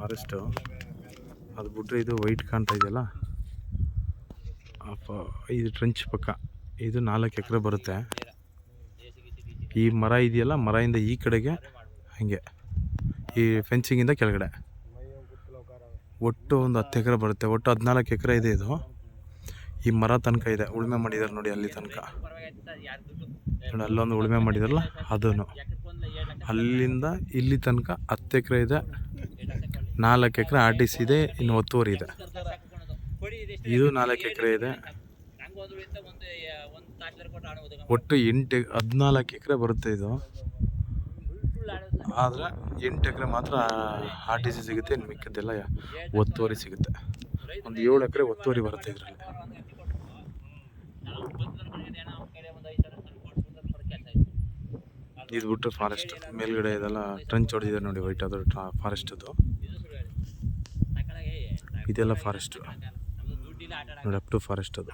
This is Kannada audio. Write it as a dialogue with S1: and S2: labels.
S1: ಫಾರೆಸ್ಟು. ಅದು ಬಿಟ್ಟರೆ ಇದು ವೈಟ್ ಕಾಣ್ತಾ ಇದೆಯಲ್ಲ, ಇದು ಟ್ರೆಂಚ್ ಪಕ್ಕ. ಇದು 4 ಎಕರೆ ಬರುತ್ತೆ. ಈ ಮರ ಇದೆಯಲ್ಲ, ಮರದಿಂದ ಈ ಕಡೆಗೆ ಹಾಗೆ ಈ ಫೆನ್ಸಿಂಗಿಂದ ಕೆಳಗಡೆ ಒಟ್ಟು ಒಂದು 10 ಎಕರೆ ಬರುತ್ತೆ. ಒಟ್ಟು 14 ಎಕರೆ ಇದೆ ಇದು. ಈ ಮರ ತನಕ ಇದೆ, ಉಳುಮೆ ಮಾಡಿದ್ದಾರೆ ನೋಡಿ ಅಲ್ಲಿ ತನಕ. ನೋಡಿ ಅಲ್ಲೊಂದು ಉಳುಮೆ ಮಾಡಿದಾರಲ್ಲ ಅದೂ, ಅಲ್ಲಿಂದ ಇಲ್ಲಿ ತನಕ 10 ಎಕರೆ ಇದೆ. 4 ಎಕರೆ RTC ಇದೆ, ಇನ್ನು 10 ಇದೆ. ಇದು 4 ಎಕರೆ ಇದೆ. ಒಟ್ಟು 14 ಎಕರೆ ಬರುತ್ತೆ ಇದು. ಆದರೆ 8 ಎಕರೆ ಮಾತ್ರ RTC ಸಿಗುತ್ತೆ, ಇನ್ನು ಮಿಕ್ಕಿದ್ದೆಲ್ಲ 10 ಸಿಗುತ್ತೆ. ಒಂದು 7 ಎಕರೆ 10 ಬರುತ್ತೆ ಇದರಲ್ಲಿ. ಇದು ಬಿಟ್ಟರೆ ಫಾರೆಸ್ಟ್ ಮೇಲ್ಗಡೆ ಇದೆಲ್ಲ ಟ್ರೆಂಚ್ ಹೊಡೆದಿದೆ ನೋಡಿ, ವೈಟ್ ಅದು ಫಾರೆಸ್ಟ್. ಅದು ಇದೆಲ್ಲ ಫಾರೆಸ್ಟ್ ನೋಡಿ, ಅಪ್ ಟು ಫಾರೆಸ್ಟ್ ಅದು.